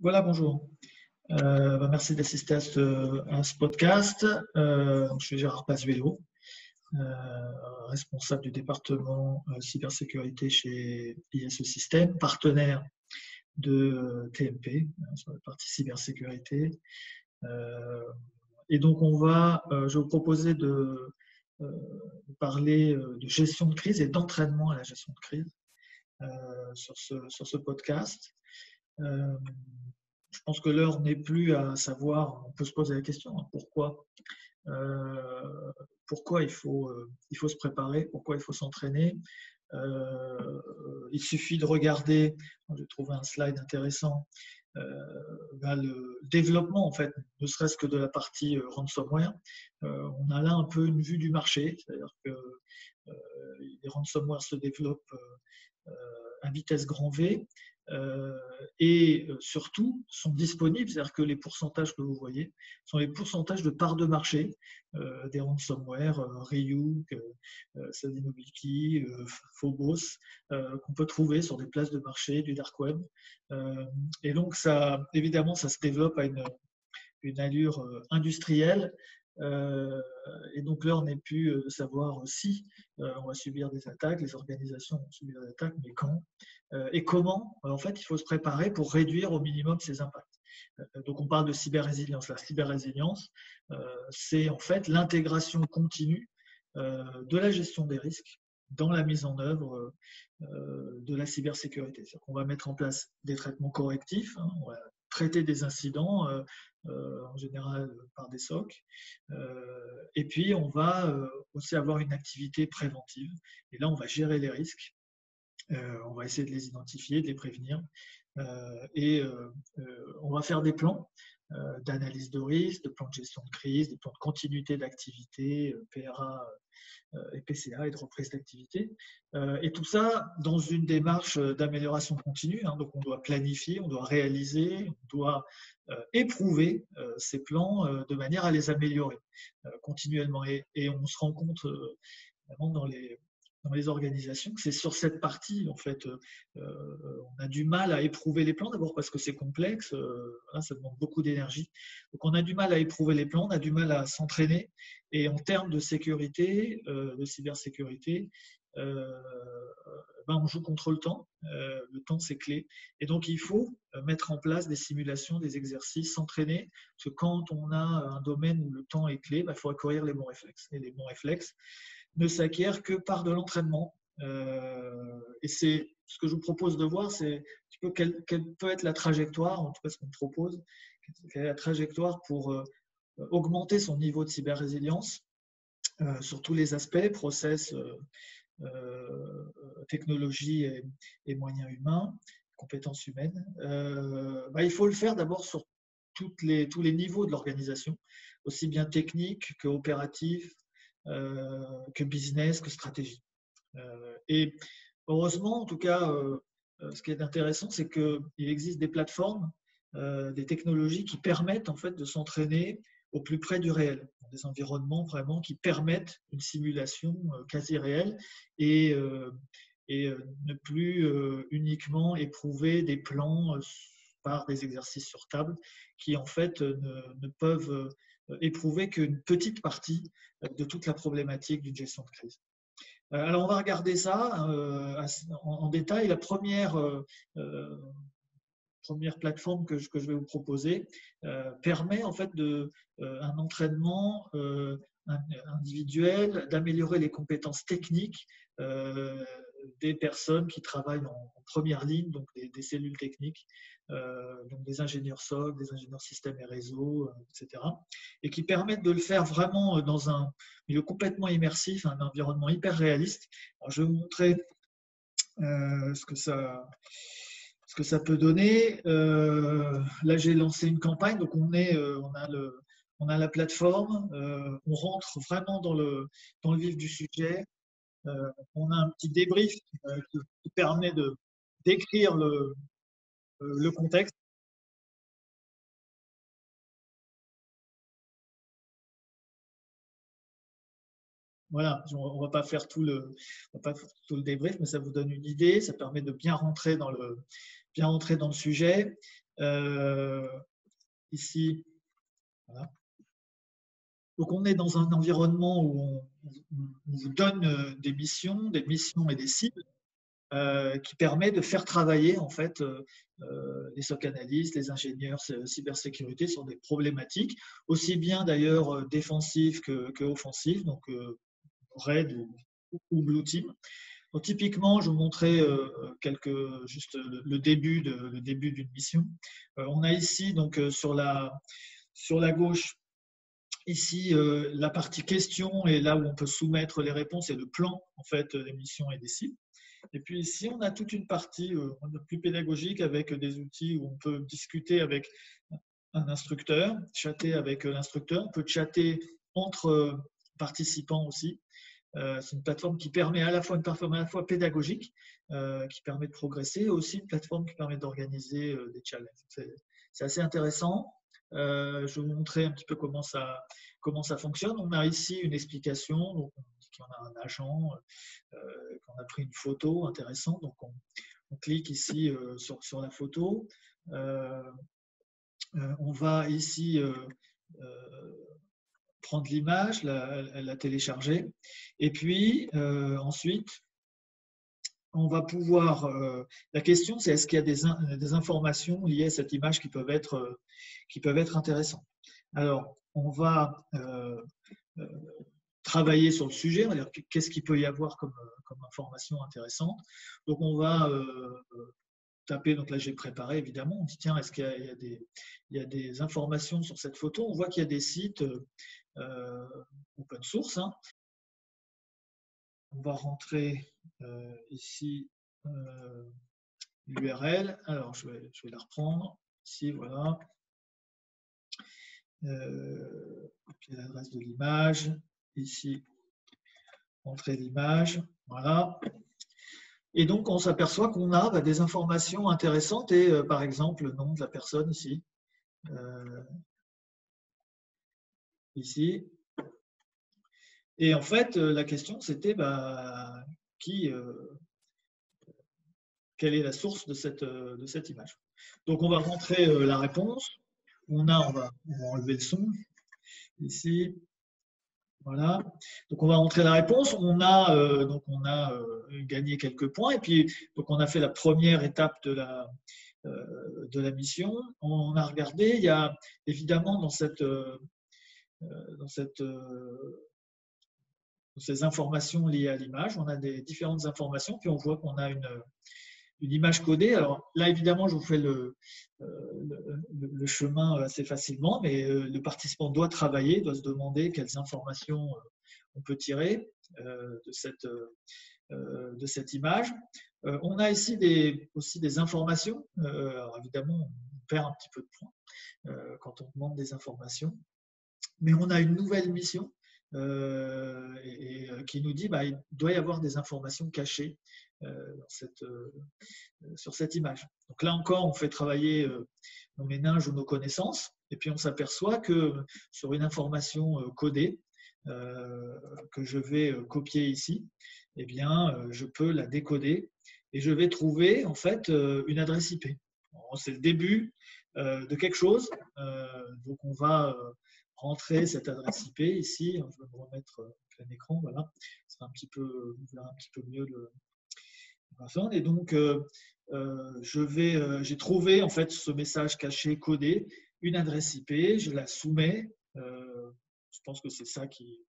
Voilà, bonjour. Merci d'assister à ce podcast. Je suis Gérard Pazuello, responsable du département cybersécurité chez ISE Systèmes, partenaire de TMP sur la partie cybersécurité. Et donc, je vais vous proposer de parler de gestion de crise et d'entraînement à la gestion de crise sur ce podcast. Je pense que l'heure n'est plus à savoir, on peut se poser la question, pourquoi il faut se préparer, pourquoi il faut s'entraîner. Il suffit de regarder, j'ai trouvé un slide intéressant, le développement, en fait, ne serait-ce que de la partie ransomware. On a là un peu une vue du marché, c'est-à-dire que les ransomware se développent à vitesse grand V et surtout sont disponibles, c'est-à-dire que les pourcentages que vous voyez sont les pourcentages de parts de marché des ransomware, Ryuk, Sadinobiki, Phobos, qu'on peut trouver sur des places de marché du dark web. Et donc, évidemment, ça se développe à une allure industrielle. Et donc l'heure n'est plus de savoir si on va subir des attaques, les organisations vont subir des attaques, mais quand et comment. En fait, il faut se préparer pour réduire au minimum ces impacts. Donc on parle de cyber-résilience. La cyber-résilience, c'est en fait l'intégration continue de la gestion des risques dans la mise en œuvre de la cybersécurité. C'est-à-dire qu'on va mettre en place des traitements correctifs, on va traiter des incidents, en général par des SOC, et puis on va aussi avoir une activité préventive, et là on va gérer les risques, on va essayer de les identifier, de les prévenir, et on va faire des plans d'analyse de risque, de plans de gestion de crise, des plans de continuité d'activité, PRA et PCA et de reprise d'activité. Et tout ça dans une démarche d'amélioration continue. Donc on doit planifier, on doit réaliser, on doit éprouver ces plans de manière à les améliorer continuellement. Et on se rend compte vraiment dans les organisations, c'est sur cette partie, en fait, on a du mal à éprouver les plans, d'abord parce que c'est complexe, ça demande beaucoup d'énergie. Donc on a du mal à éprouver les plans, on a du mal à s'entraîner. Et en termes de sécurité, de cybersécurité, on joue contre le temps. Le temps, c'est clé. Et donc, il faut mettre en place des simulations, des exercices, s'entraîner. Parce que quand on a un domaine où le temps est clé, il faut acquérir les bons réflexes. Et les bons réflexes ne s'acquièrent que par de l'entraînement. Et c'est ce que je vous propose de voir, c'est un petit peu quelle peut être la trajectoire, en tout cas ce qu'on propose, quelle est la trajectoire pour augmenter son niveau de cyber-résilience sur tous les aspects, process, technologie et moyens humains, compétences humaines. Il faut le faire d'abord sur tous les niveaux de l'organisation, aussi bien technique que opératif, que business, que stratégie. Et heureusement, en tout cas, ce qui est intéressant, c'est qu'il existe des plateformes, des technologies qui permettent en fait de s'entraîner au plus près du réel, dans des environnements vraiment qui permettent une simulation quasi réelle et ne plus uniquement éprouver des plans par des exercices sur table qui en fait ne peuvent éprouver qu'une petite partie de toute la problématique d'une gestion de crise. Alors on va regarder ça en détail. La première plateforme que je vais vous proposer permet en fait un entraînement individuel, d'améliorer les compétences techniques des personnes qui travaillent en première ligne, donc des cellules techniques, donc des ingénieurs SOC, des ingénieurs systèmes et réseaux, etc. Et qui permettent de le faire vraiment dans un milieu complètement immersif, un environnement hyper réaliste. Alors, je vais vous montrer ce que ça peut donner. Là, j'ai lancé une campagne, donc on a la plateforme, on rentre vraiment dans le vif du sujet. On a un petit débrief qui permet de décrire le contexte. Voilà, on ne va pas faire tout le débrief, mais ça vous donne une idée, ça permet de bien rentrer dans le sujet. Ici, voilà. Donc, on est dans un environnement où on vous donne des missions et des cibles qui permet de faire travailler en fait les SOC analystes, les ingénieurs cybersécurité sur des problématiques, aussi bien d'ailleurs défensives que offensives, donc Red ou Blue Team. Donc, typiquement, je vous montrais juste le début d'une mission. On a ici donc sur la gauche ici la partie questions et là où on peut soumettre les réponses et le plan en fait des missions et des cibles. Et puis ici, on a toute une partie plus pédagogique avec des outils où on peut discuter avec un instructeur, chatter avec l'instructeur, on peut chatter entre participants aussi. C'est une plateforme qui permet à la fois une plateforme à la fois pédagogique, qui permet de progresser, et aussi une plateforme qui permet d'organiser des challenges. C'est assez intéressant. Je vais vous montrer un petit peu comment ça fonctionne. On a ici une explication. Donc, on dit qu'on a un agent, qu'on a pris une photo intéressante. Donc, on clique ici sur la photo. On va ici prendre l'image, la télécharger. Et puis, ensuite, on va pouvoir… la question, c'est est-ce qu'il y a des informations liées à cette image qui peuvent être intéressantes. Alors, on va travailler sur le sujet, on va dire qu'est-ce qu'il peut y avoir comme information intéressante. Donc, on va taper, donc là j'ai préparé évidemment, on dit tiens, est-ce qu'il y a des informations sur cette photo? On voit qu'il y a des sites open source. Hein. On va rentrer ici l'URL. Alors je vais la reprendre. Ici, voilà. Copier l'adresse de l'image. Ici, entrer l'image. Voilà. Et donc, on s'aperçoit qu'on a des informations intéressantes et, par exemple, le nom de la personne ici. Ici. Et en fait, la question, c'était quelle est la source de cette image. Donc, on va rentrer la réponse. On va enlever le son ici. Voilà. Donc, on va rentrer la réponse. On a gagné quelques points. Et puis, donc, on a fait la première étape de la mission. On a regardé. Il y a évidemment dans ces informations liées à l'image, on a des différentes informations. Puis, on voit qu'on a une image codée. Alors là, évidemment, je vous fais le chemin assez facilement, mais le participant doit travailler, doit se demander quelles informations on peut tirer de cette image. On a ici aussi des informations. Alors évidemment, on perd un petit peu de points quand on demande des informations. Mais on a une nouvelle mission qui nous dit il doit y avoir des informations cachées sur cette image. Donc là encore, on fait travailler nos méninges ou nos connaissances, et puis on s'aperçoit que sur une information codée que je vais copier ici, eh bien, je peux la décoder et je vais trouver en fait une adresse IP. C'est le début de quelque chose. Donc on va rentrer cette adresse IP ici. Je vais me remettre plein écran. Voilà, ça sera vous verrez un petit peu mieux et donc, j'ai trouvé en fait ce message caché codé, une adresse IP, je la soumets. Je pense que c'est ça qui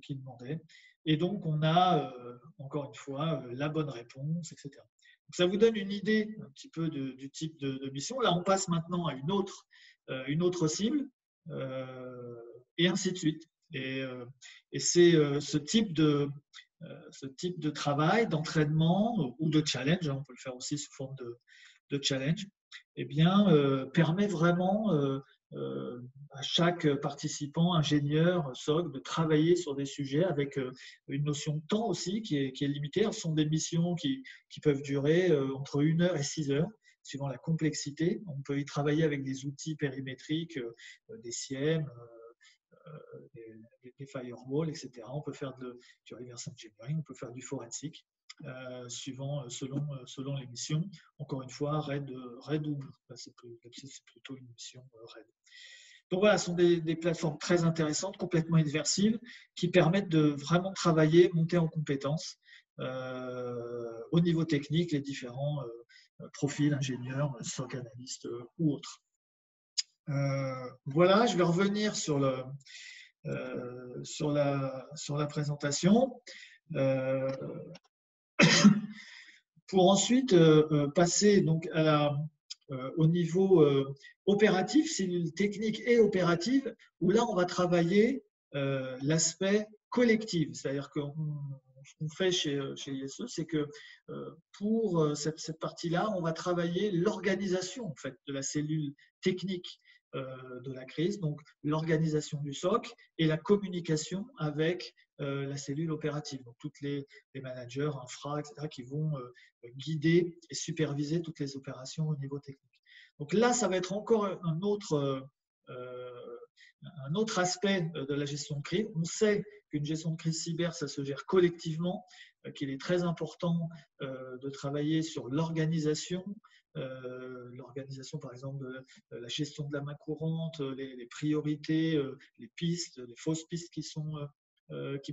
demandait. Et donc, on a encore une fois la bonne réponse, etc. Donc, ça vous donne une idée un petit peu du type de mission. Là, on passe maintenant à une autre cible et ainsi de suite. Et c'est ce type de travail, d'entraînement ou de challenge, on peut le faire aussi sous forme de challenge, permet vraiment à chaque participant, ingénieur, SOC, de travailler sur des sujets avec une notion de temps aussi qui est limitée. Ce sont des missions qui peuvent durer entre 1 heure et 6 heures, suivant la complexité. On peut y travailler avec des outils périmétriques, des SIEM, des firewalls, etc. On peut faire du reverse engineering, on peut faire du forensic. selon les missions. Encore une fois, RAID ou Blue. C'est plutôt une mission RAID. Donc voilà, ce sont des plateformes très intéressantes, complètement immersives, qui permettent de vraiment travailler, monter en compétences au niveau technique, les différents profils, ingénieurs, SOC analystes ou autres. Voilà, je vais revenir sur la présentation. Pour ensuite passer donc au niveau opératif, cellule technique et opérative, où là, on va travailler l'aspect collectif. C'est-à-dire que ce qu'on fait chez ISE, c'est que pour cette partie-là, on va travailler l'organisation en fait, de la cellule technique de la crise, donc l'organisation du SOC et la communication avec la cellule opérative. Donc, tous les managers, infra, etc., qui vont guider et superviser toutes les opérations au niveau technique. Donc là, ça va être encore un autre aspect de la gestion de crise. On sait qu'une gestion de crise cyber, ça se gère collectivement, qu'il est très important de travailler sur l'organisation, par exemple de la gestion de la main courante, les priorités, les pistes, les fausses pistes qui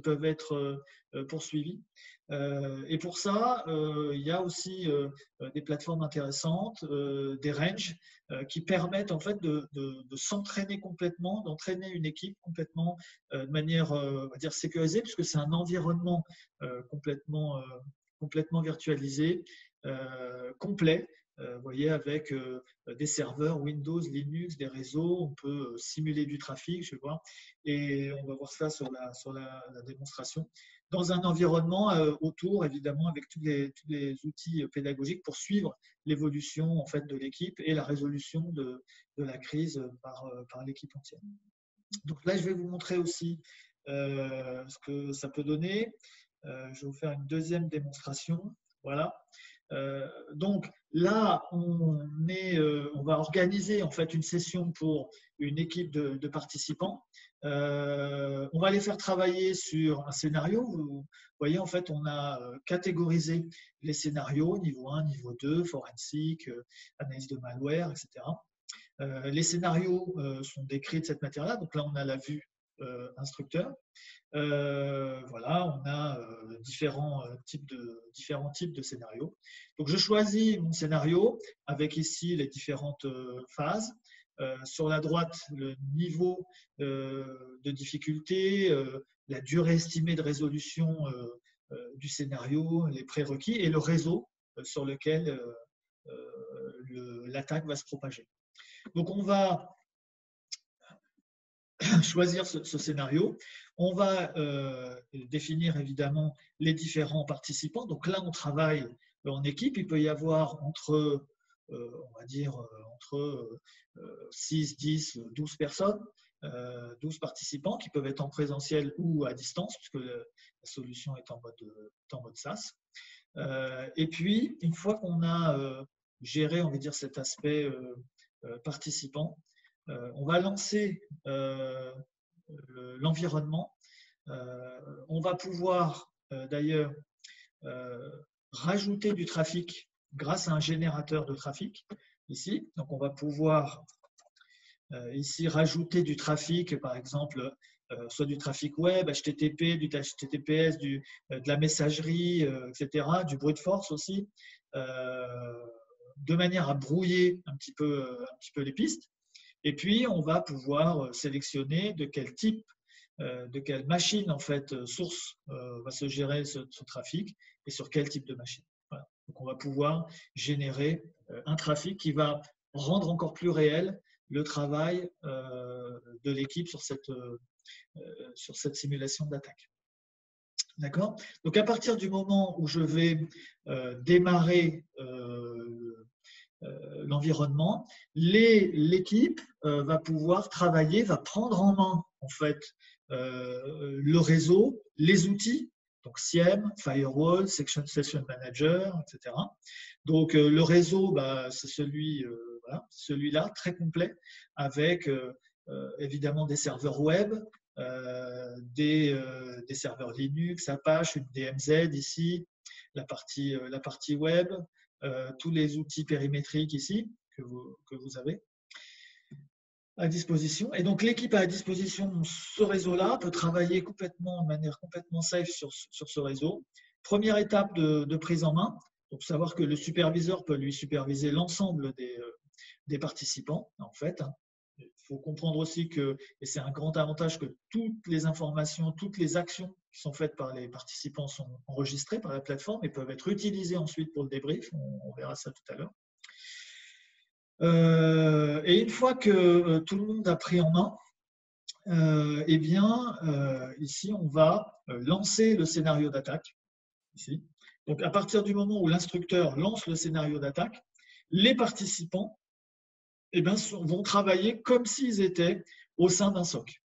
peuvent être poursuivies. Et pour ça, il y a aussi des plateformes intéressantes, des ranges qui permettent en fait de s'entraîner complètement, d'entraîner une équipe complètement de manière, on va dire, sécurisée, puisque c'est un environnement complètement virtualisé, complet. Vous voyez, avec des serveurs Windows, Linux, des réseaux, on peut simuler du trafic, je vais voir, et on va voir ça sur la démonstration, dans un environnement autour, évidemment, avec tous les outils pédagogiques pour suivre l'évolution en fait, de l'équipe et la résolution de la crise par l'équipe entière. Donc là, je vais vous montrer aussi ce que ça peut donner. Je vais vous faire une deuxième démonstration. Voilà. Donc là, on va organiser en fait une session pour une équipe de participants. On va les faire travailler sur un scénario. Vous voyez, en fait, on a catégorisé les scénarios, niveau 1, niveau 2, forensique, analyse de malware, etc. Les scénarios sont décrits de cette manière-là. Donc là, on a la vue instructeur. Voilà, on a différents types de scénarios. Donc, je choisis mon scénario avec ici les différentes phases. Sur la droite, le niveau de difficulté, la durée estimée de résolution du scénario, les prérequis et le réseau sur lequel l'attaque va se propager. Donc, on va choisir ce scénario. On va définir évidemment les différents participants. Donc là, on travaille en équipe. Il peut y avoir entre 6, 10, 12 personnes, 12 participants qui peuvent être en présentiel ou à distance, puisque la solution est en mode SaaS. Et puis, une fois qu'on a géré, on va dire, cet aspect participant, on va lancer l'environnement. On va pouvoir d'ailleurs rajouter du trafic grâce à un générateur de trafic ici. Donc on va pouvoir ici rajouter du trafic, par exemple, soit du trafic web, HTTP, du HTTPS, de la messagerie, etc., du brute force aussi, de manière à brouiller un petit peu les pistes. Et puis, on va pouvoir sélectionner de quel type, de quelle machine, en fait, source va se gérer ce trafic et sur quel type de machine. Voilà. Donc, on va pouvoir générer un trafic qui va rendre encore plus réel le travail de l'équipe sur cette simulation d'attaque. D'accord ? Donc, à partir du moment où je vais démarrer l'environnement, l'équipe va pouvoir travailler, va prendre en main en fait le réseau, les outils, donc SIEM, Firewall, Session Manager, etc. Donc le réseau, c'est celui-là, très complet, avec évidemment des serveurs web, des serveurs Linux, Apache, une DMZ ici, la partie web, tous les outils périmétriques ici que vous avez à disposition. Et donc, l'équipe a à disposition ce réseau-là, peut travailler de manière complètement safe sur ce réseau. Première étape de prise en main, donc savoir que le superviseur peut lui superviser l'ensemble des participants, en fait. Il faut comprendre aussi que, et c'est un grand avantage, que toutes les informations, toutes les actions qui sont faites par les participants sont enregistrées par la plateforme et peuvent être utilisées ensuite pour le débrief. On verra ça tout à l'heure. Et une fois que tout le monde a pris en main, eh bien, ici, on va lancer le scénario d'attaque. Ici. Donc, à partir du moment où l'instructeur lance le scénario d'attaque, les participants eh bien, vont travailler comme s'ils étaient au sein d'un SOC.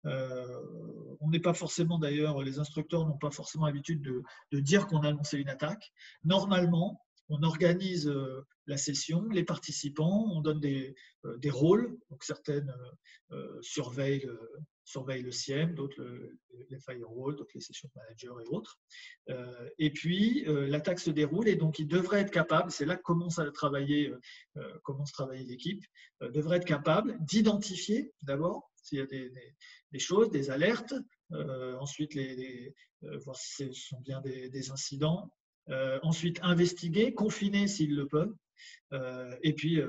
On n'est pas forcément, d'ailleurs, les instructeurs n'ont pas forcément l'habitude de dire qu'on a lancé une attaque. Normalement, on organise la session, les participants, on donne des rôles. Donc certaines surveillent le SIEM, d'autres les firewalls, d'autres les session managers et autres. Et puis l'attaque se déroule et donc ils devraient être capables, c'est là que commence travailler l'équipe, devrait être capable d'identifier d'abord s'il y a des choses, des alertes, ensuite voir si ce sont bien des incidents. Ensuite, investiguer, confiner s'ils le peuvent, et puis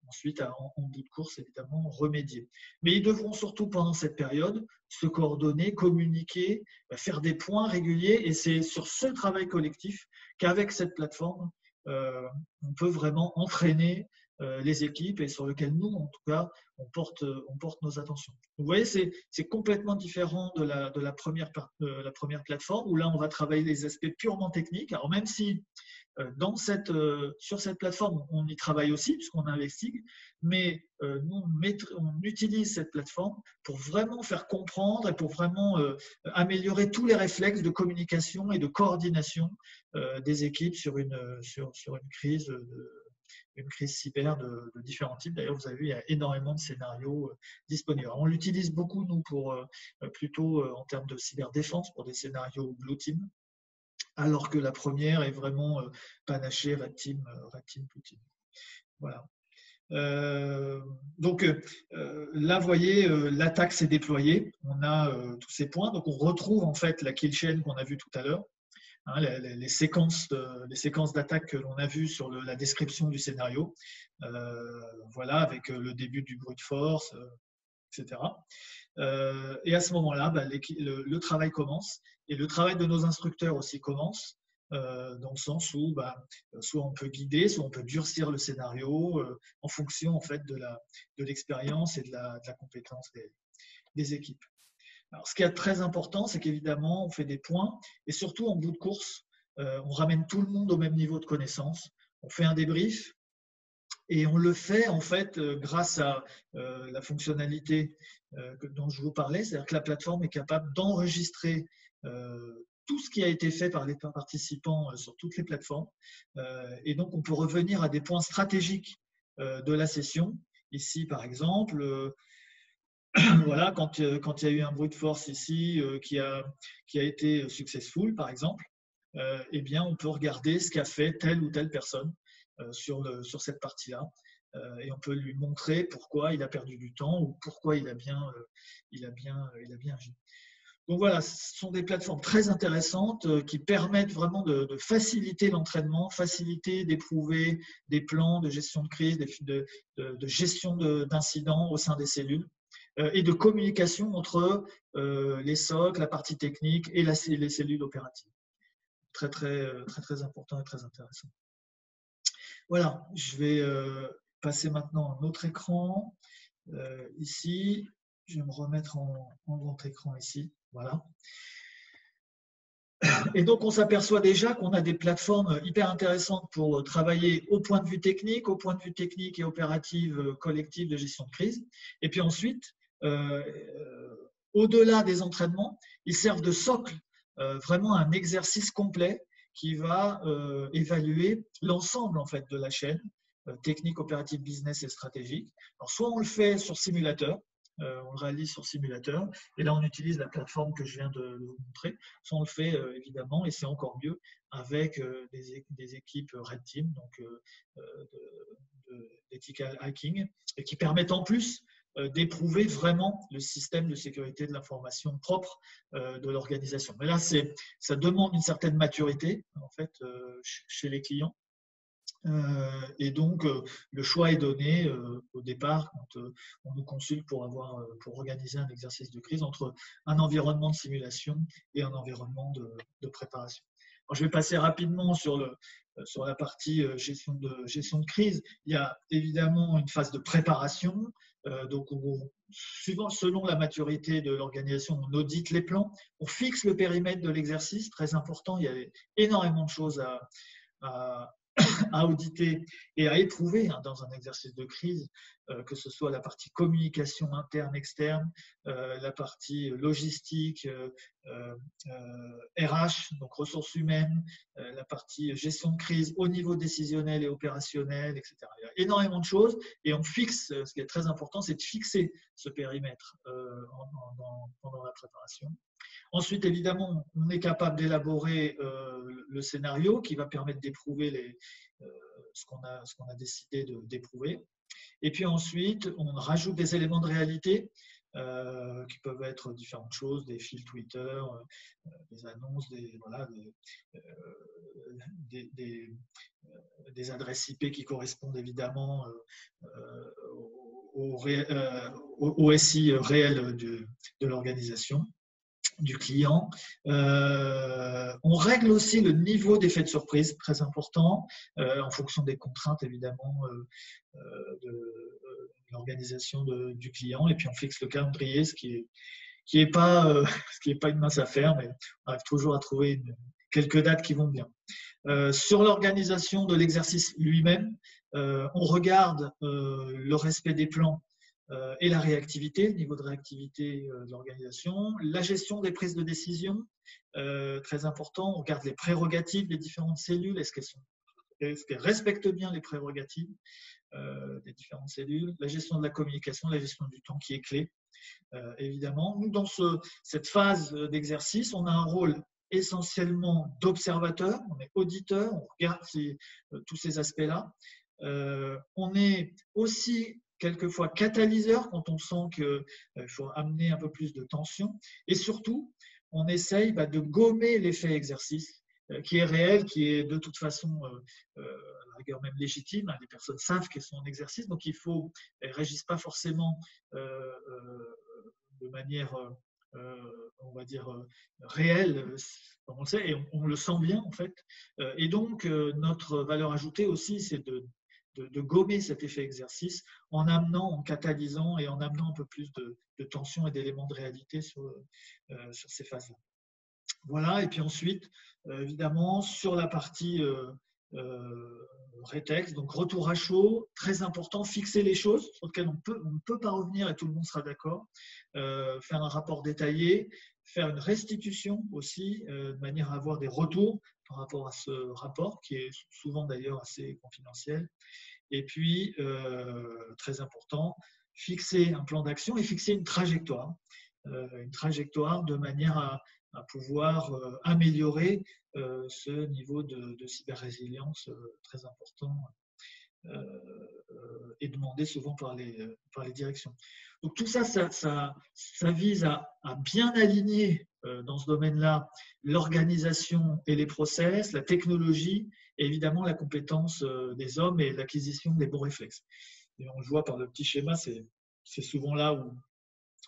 ensuite, en bout de course, évidemment, remédier. Mais ils devront surtout, pendant cette période, se coordonner, communiquer, faire des points réguliers, et c'est sur ce travail collectif qu'avec cette plateforme, on peut vraiment entraîner les équipes et sur lequel nous, en tout cas, on porte nos attentions. Vous voyez, c'est complètement différent de la première plateforme où là, on va travailler les aspects purement techniques. Alors même si sur cette plateforme, on y travaille aussi puisqu'on investigue, mais nous, on utilise cette plateforme pour vraiment faire comprendre et pour vraiment améliorer tous les réflexes de communication et de coordination des équipes sur une crise cyber de différents types. D'ailleurs, vous avez vu, il y a énormément de scénarios disponibles. Alors, on l'utilise beaucoup, nous, plutôt en termes de cyberdéfense, pour des scénarios Blue Team, alors que la première est vraiment panachée Red Team, Blue Team. Voilà. Donc là, vous voyez, l'attaque s'est déployée. On a tous ces points. Donc, on retrouve en fait la kill chain qu'on a vue tout à l'heure. Hein, les séquences d'attaque que l'on a vues sur la description du scénario, voilà, avec le début du brute force, etc. Et à ce moment-là, le travail commence, et le travail de nos instructeurs aussi commence, dans le sens où soit on peut guider, soit on peut durcir le scénario en fonction en fait de l'expérience et de la compétence des équipes. Alors, ce qui est très important, c'est qu'évidemment, on fait des points et surtout en bout de course, on ramène tout le monde au même niveau de connaissance. On fait un débrief et on le fait en fait grâce à la fonctionnalité dont je vous parlais, c'est-à-dire que la plateforme est capable d'enregistrer tout ce qui a été fait par les participants sur toutes les plateformes. Et donc, on peut revenir à des points stratégiques de la session. Ici, par exemple, voilà, quand il y a eu un brute force ici qui a été successful, par exemple, eh bien, on peut regarder ce qu'a fait telle ou telle personne sur cette partie-là. Et on peut lui montrer pourquoi il a perdu du temps ou pourquoi il a bien agi. Donc voilà, ce sont des plateformes très intéressantes qui permettent vraiment de faciliter l'entraînement, faciliter d'éprouver des plans de gestion de crise, de gestion d'incidents au sein des cellules et de communication entre les SOC, la partie technique et les cellules opératives. Très, très important et très intéressant. Voilà, je vais passer maintenant à un autre écran. Ici, je vais me remettre en grand écran ici. Voilà. Et donc, on s'aperçoit déjà qu'on a des plateformes hyper intéressantes pour travailler au point de vue technique et opératif collectif de gestion de crise. Et puis ensuite, au-delà des entraînements, ils servent de socle, vraiment un exercice complet qui va évaluer l'ensemble en fait de la chaîne technique, opérative, business et stratégique. Alors, soit on le fait sur simulateur, on le réalise sur simulateur. Et là, on utilise la plateforme que je viens de vous montrer. Ça, on le fait évidemment, et c'est encore mieux avec des équipes Red Team, donc d'ethical hacking, et qui permettent en plus d'éprouver vraiment le système de sécurité de l'information propre de l'organisation. Mais là, ça demande une certaine maturité en fait chez les clients. Et donc, le choix est donné au départ quand on nous consulte pour organiser un exercice de crise entre un environnement de simulation et un environnement de préparation. Alors, je vais passer rapidement sur la partie gestion de crise. Il y a évidemment une phase de préparation. Donc, selon la maturité de l'organisation, on audite les plans, on fixe le périmètre de l'exercice, très important. Il y a énormément de choses à auditer et à éprouver dans un exercice de crise, que ce soit la partie communication interne, externe, la partie logistique, RH, donc ressources humaines, la partie gestion de crise au niveau décisionnel et opérationnel, etc. Il y a énormément de choses et on fixe, ce qui est très important, c'est de fixer ce périmètre pendant la préparation. Ensuite, évidemment, on est capable d'élaborer le scénario qui va permettre d'éprouver ce qu'on a décidé d'éprouver. Et puis ensuite, on rajoute des éléments de réalité qui peuvent être différentes choses, des fils Twitter, des annonces, des adresses IP qui correspondent évidemment au SI réel de l'organisation, du client. On règle aussi le niveau d'effet de surprise, très important, en fonction des contraintes évidemment de l'organisation du client. Et puis on fixe le calendrier, ce qui est pas une mince affaire, mais on arrive toujours à trouver quelques dates qui vont bien. Sur l'organisation de l'exercice lui-même, on regarde le respect des plans et la réactivité, le niveau de réactivité de l'organisation, la gestion des prises de décision, très important. On regarde les prérogatives des différentes cellules, est-ce qu'elles respectent bien les prérogatives des différentes cellules, la gestion de la communication, la gestion du temps qui est clé, évidemment. Nous, dans cette phase d'exercice, on a un rôle essentiellement d'observateur, on est auditeur, on regarde tous ces aspects-là. On est aussi quelquefois catalyseur quand on sent qu'il faut amener un peu plus de tension. Et surtout, on essaye de gommer l'effet exercice qui est réel, qui est de toute façon à la rigueur même légitime. Les personnes savent qu'elles sont en exercice, donc elles ne réagissent pas forcément de manière, on va dire, réelle, comme on le sait, et on le sent bien en fait. Et donc, notre valeur ajoutée aussi, c'est de gommer cet effet exercice en catalysant et en amenant un peu plus de tension et d'éléments de réalité sur ces phases-là. Voilà, et puis ensuite, évidemment, sur la partie rétexte, donc retour à chaud, très important, fixer les choses sur lesquelles on ne peut pas revenir et tout le monde sera d'accord, faire un rapport détaillé, faire une restitution aussi, de manière à avoir des retours par rapport à ce rapport, qui est souvent d'ailleurs assez confidentiel. Et puis, très important, fixer un plan d'action et fixer une trajectoire de manière à pouvoir améliorer ce niveau de cyber-résilience très important et demandé souvent par les directions. Donc tout ça vise à bien aligner dans ce domaine-là l'organisation et les process, la technologie et évidemment la compétence des hommes et l'acquisition des bons réflexes. Et on le voit par le petit schéma, c'est souvent là où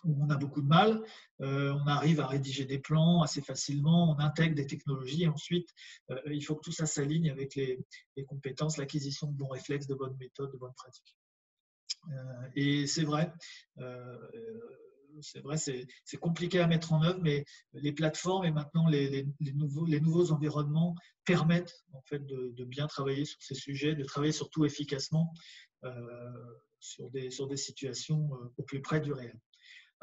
on a beaucoup de mal. On arrive à rédiger des plans assez facilement, on intègre des technologies et ensuite, il faut que tout ça s'aligne avec les compétences, l'acquisition de bons réflexes, de bonnes méthodes, de bonnes pratiques. Et c'est vrai, c'est compliqué à mettre en œuvre, mais les plateformes et maintenant les nouveaux environnements permettent en fait de bien travailler sur ces sujets, de travailler surtout efficacement sur des situations au plus près du réel.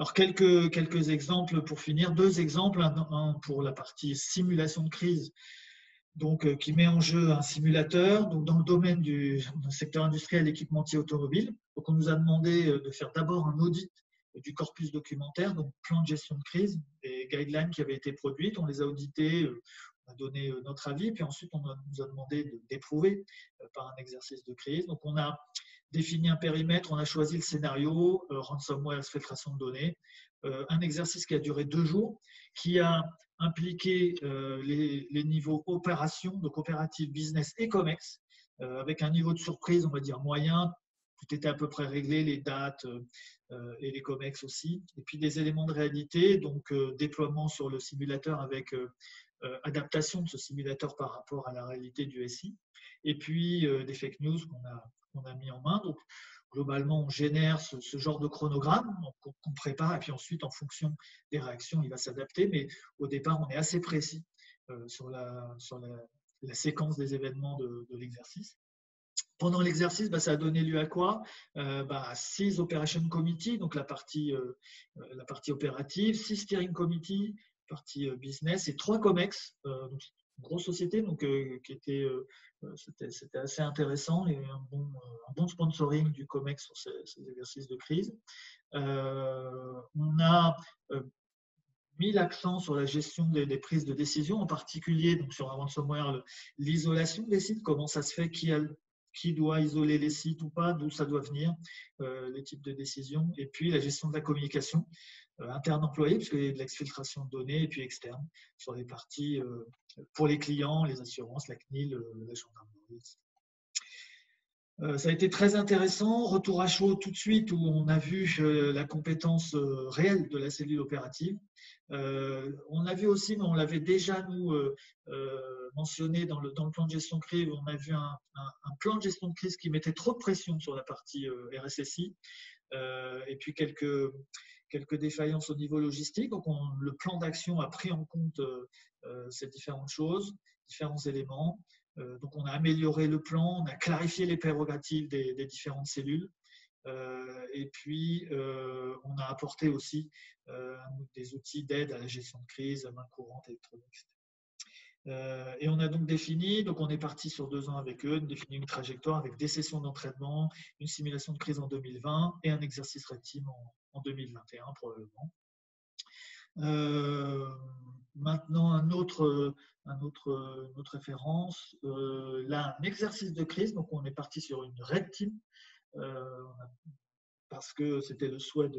Alors, quelques exemples pour finir. 2 exemples, un pour la partie simulation de crise, donc, qui met en jeu un simulateur donc, dans le domaine du secteur industriel équipementier automobile. Donc, on nous a demandé de faire d'abord un audit du corpus documentaire, donc plan de gestion de crise, des guidelines qui avaient été produites. On les a audités, on a donné notre avis, puis ensuite on nous a demandé d'éprouver par un exercice de crise. Donc on a défini un périmètre, on a choisi le scénario, ransomware, exfiltration de données, un exercice qui a duré 2 jours, qui a impliqué les niveaux opération, donc opérative, business et COMEX, avec un niveau de surprise, on va dire, moyen. Tout était à peu près réglé, les dates et les COMEX aussi. Et puis des éléments de réalité, donc déploiement sur le simulateur avec adaptation de ce simulateur par rapport à la réalité du SI. Et puis des fake news qu'on a mis en main. Donc globalement, on génère ce genre de chronogramme qu'on prépare et puis ensuite, en fonction des réactions, il va s'adapter. Mais au départ, on est assez précis sur la séquence des événements de l'exercice. Pendant l'exercice, ça a donné lieu à quoi? 6 Operation Committee, donc la partie opérative, 6 Steering Committee, partie business, et 3 COMEX, donc une grosse société, donc qui était c'était assez intéressant, et un bon sponsoring du COMEX sur ces exercices de crise. On a mis l'accent sur la gestion des prises de décision, en particulier donc sur un ransomware, l'isolation des sites, comment ça se fait, qui doit isoler les sites ou pas, d'où ça doit venir, les types de décisions, et puis la gestion de la communication interne employée, puisqu'il y a de l'exfiltration de données, et puis externe, sur les parties pour les clients, les assurances, la CNIL, la gendarmerie, etc. Ça a été très intéressant. Retour à chaud tout de suite, où on a vu la compétence réelle de la cellule opérative. On a vu aussi, mais on l'avait déjà nous mentionné dans le plan de gestion de crise, on a vu un plan de gestion de crise qui mettait trop de pression sur la partie RSSI, et puis quelques défaillances au niveau logistique. Donc le plan d'action a pris en compte ces différentes choses, différents éléments. Donc on a amélioré le plan, on a clarifié les prérogatives des différentes cellules, et puis on a apporté aussi des outils d'aide à la gestion de crise, main courante, électronique, etc. Et on a donc défini, donc on est parti sur 2 ans avec eux, défini une trajectoire avec des sessions d'entraînement, une simulation de crise en 2020 et un exercice Red Team en 2021 probablement. Maintenant, une autre référence, là, un exercice de crise. Donc, on est parti sur une Red Team parce que c'était le souhait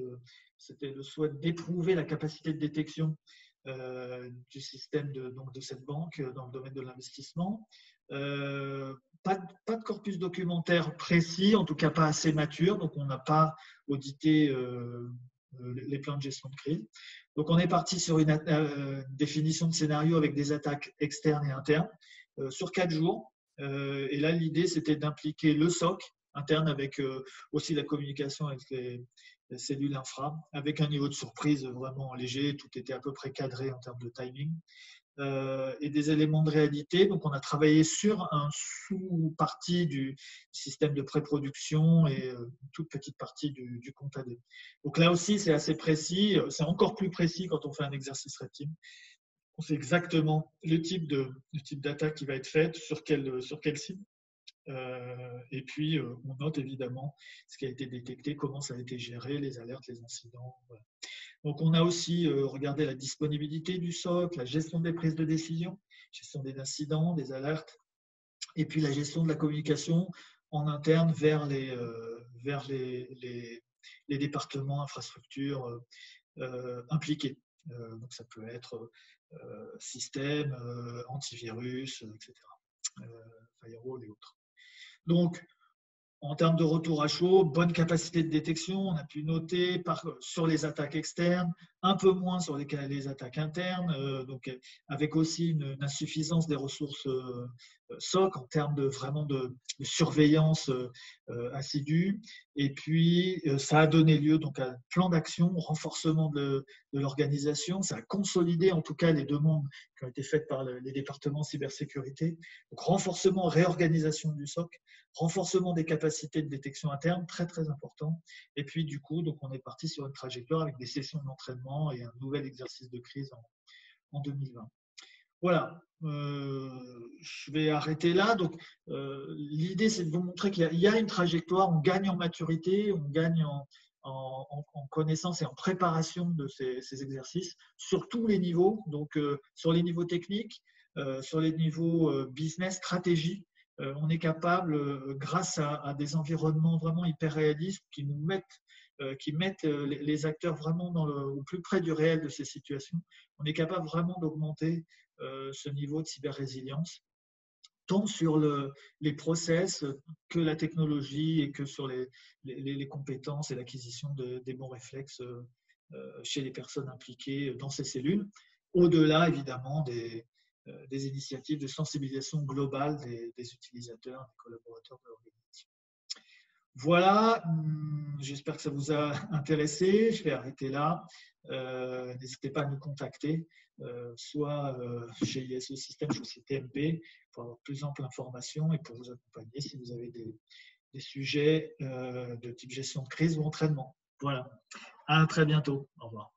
d'éprouver la capacité de détection du système de cette banque dans le domaine de l'investissement. Pas de corpus documentaire précis, en tout cas pas assez mature, donc on n'a pas audité les plans de gestion de crise. Donc, on est parti sur une définition de scénario avec des attaques externes et internes sur 4 jours. Et là, l'idée, c'était d'impliquer le SOC interne avec aussi la communication avec les cellules infra, avec un niveau de surprise vraiment léger. Tout était à peu près cadré en termes de timing. Et des éléments de réalité. Donc, on a travaillé sur un sous-partie du système de pré-production et une toute petite partie du compte AD. Donc là aussi, c'est assez précis. C'est encore plus précis quand on fait un exercice Red Team. On sait exactement le type d'attaque qui va être faite, sur quel site. Et puis, on note évidemment ce qui a été détecté, comment ça a été géré, les alertes, les incidents. Voilà. Donc, on a aussi regardé la disponibilité du SOC, la gestion des prises de décision, gestion des incidents, des alertes, et puis la gestion de la communication en interne vers les départements, infrastructures impliqués. Donc, ça peut être système, antivirus, etc., firewall et autres. Donc, en termes de retour à chaud, bonne capacité de détection, on a pu noter sur les attaques externes, un peu moins sur les attaques internes, donc avec aussi une insuffisance des ressources SOC en termes de surveillance assidue. Et puis, ça a donné lieu donc à un plan d'action, renforcement de l'organisation. Ça a consolidé en tout cas les demandes qui ont été faites par les départements cybersécurité. Donc, renforcement, réorganisation du SOC, renforcement des capacités de détection interne, très très important. Et puis du coup, donc on est parti sur une trajectoire avec des sessions d'entraînement et un nouvel exercice de crise en 2020. Voilà, je vais arrêter là. Donc l'idée, c'est de vous montrer qu'il y a une trajectoire, on gagne en maturité, on gagne en connaissance et en préparation de ces exercices sur tous les niveaux, donc sur les niveaux techniques, sur les niveaux business, stratégie. On est capable, grâce à des environnements vraiment hyper réalistes qui mettent les acteurs vraiment au plus près du réel de ces situations, on est capable vraiment d'augmenter ce niveau de cyber-résilience, tant sur les process que la technologie et que sur les compétences et l'acquisition des bons réflexes chez les personnes impliquées dans ces cellules, au-delà évidemment des initiatives de sensibilisation globale des utilisateurs, des collaborateurs de l'organisation. Voilà, j'espère que ça vous a intéressé. Je vais arrêter là. N'hésitez pas à nous contacter, soit chez ISE System, chez TMP, pour avoir plus ample information et pour vous accompagner si vous avez des sujets de type gestion de crise ou entraînement. Voilà, à très bientôt. Au revoir.